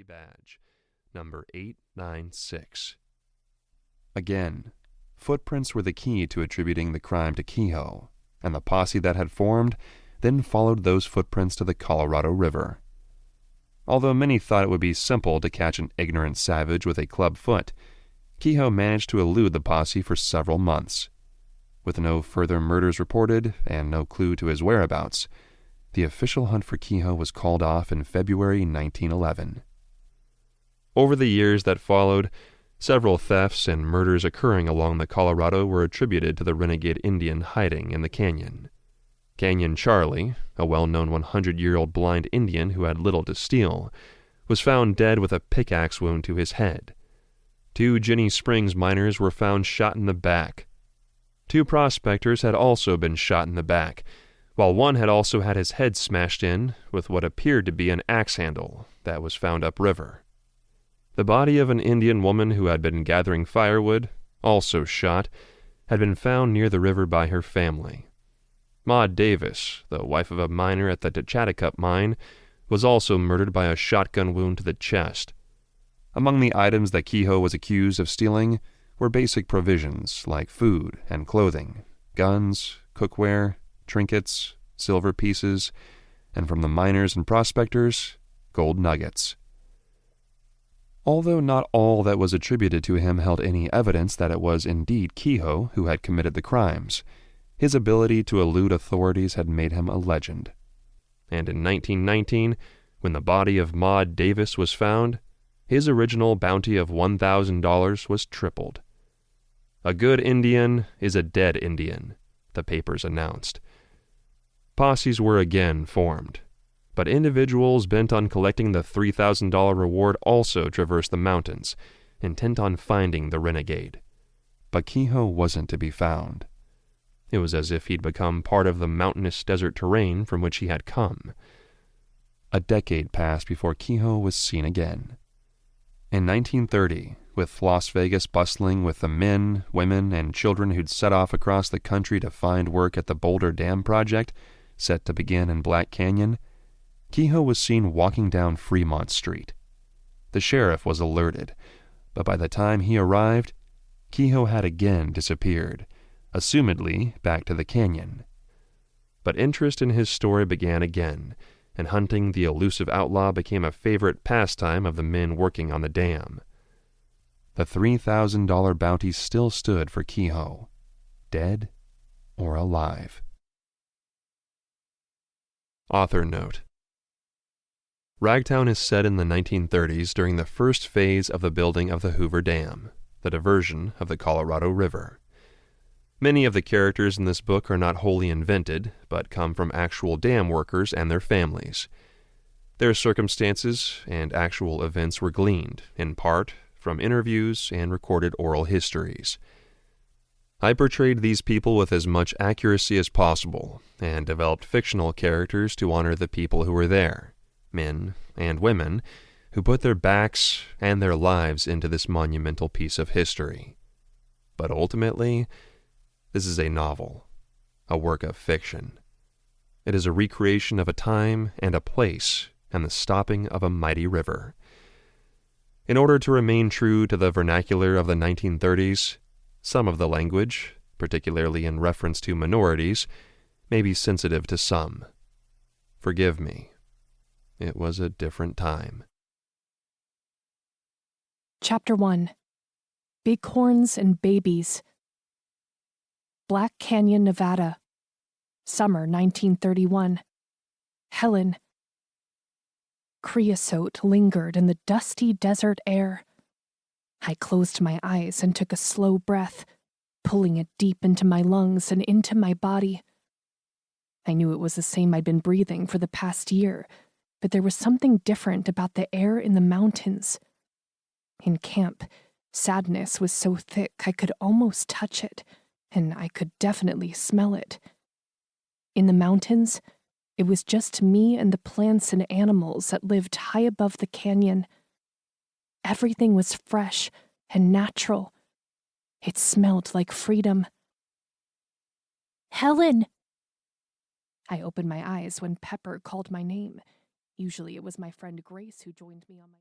badge, number 896. Again, footprints were the key to attributing the crime to Kehoe, and the posse that had formed then followed those footprints to the Colorado River. Although many thought it would be simple to catch an ignorant savage with a club foot, Kehoe managed to elude the posse for several months. With no further murders reported and no clue to his whereabouts, the official hunt for Kehoe was called off in February 1911. Over the years that followed, several thefts and murders occurring along the Colorado were attributed to the renegade Indian hiding in the canyon. Canyon Charlie, a well-known 100-year-old blind Indian who had little to steal, was found dead with a pickaxe wound to his head. 2 Ginnie Springs miners were found shot in the back. 2 prospectors had also been shot in the back, while one had also had his head smashed in with what appeared to be an axe handle that was found upriver. The body of an Indian woman who had been gathering firewood, also shot, had been found near the river by her family. Maud Davis, the wife of a miner at the Chagically mine, was also murdered by a shotgun wound to the chest. Among the items that Kehoe was accused of stealing were basic provisions like food and clothing, guns, cookware, trinkets, silver pieces, and from the miners and prospectors, gold nuggets. Although not all that was attributed to him held any evidence that it was indeed Kehoe who had committed the crimes, his ability to elude authorities had made him a legend. And in 1919, when the body of Maud Davis was found, his original bounty of $1,000 was tripled. A good Indian is a dead Indian, the papers announced. Posses were again formed, but individuals bent on collecting the $3,000 reward also traversed the mountains, intent on finding the renegade. But Kehoe wasn't to be found. It was as if he'd become part of the mountainous desert terrain from which he had come. A decade passed before Kehoe was seen again. In 1930, with Las Vegas bustling with the men, women, and children who'd set off across the country to find work at the Hoover Dam project, set to begin in Black Canyon, Kehoe was seen walking down Fremont Street. The sheriff was alerted, but by the time he arrived, Kehoe had again disappeared, assumedly back to the canyon. But interest in his story began again, and hunting the elusive outlaw became a favorite pastime of the men working on the dam. The $3,000 bounty still stood for Kehoe, dead or alive. Author note: Ragtown is set in the 1930s during the first phase of the building of the Hoover Dam, the diversion of the Colorado River. Many of the characters in this book are not wholly invented, but come from actual dam workers and their families. Their circumstances and actual events were gleaned, in part, from interviews and recorded oral histories. I portrayed these people with as much accuracy as possible, and developed fictional characters to honor the people who were there, men and women, who put their backs and their lives into this monumental piece of history. But ultimately, this is a novel, a work of fiction. It is a recreation of a time and a place and the stopping of a mighty river. In order to remain true to the vernacular of the 1930s, some of the language, particularly in reference to minorities, may be sensitive to some. Forgive me. It was a different time. Chapter 1. Bighorns and Babies. Black Canyon, Nevada. Summer 1931. Helen. Creosote lingered in the dusty desert air. I closed my eyes and took a slow breath, pulling it deep into my lungs and into my body. I knew it was the same I'd been breathing for the past year, but there was something different about the air in the mountains. In camp, sadness was so thick I could almost touch it, and I could definitely smell it. In the mountains, it was just me and the plants and animals that lived high above the canyon. Everything was fresh and natural. It smelled like freedom. Helen! I opened my eyes when Pepper called my name. Usually it was my friend Grace who joined me on my...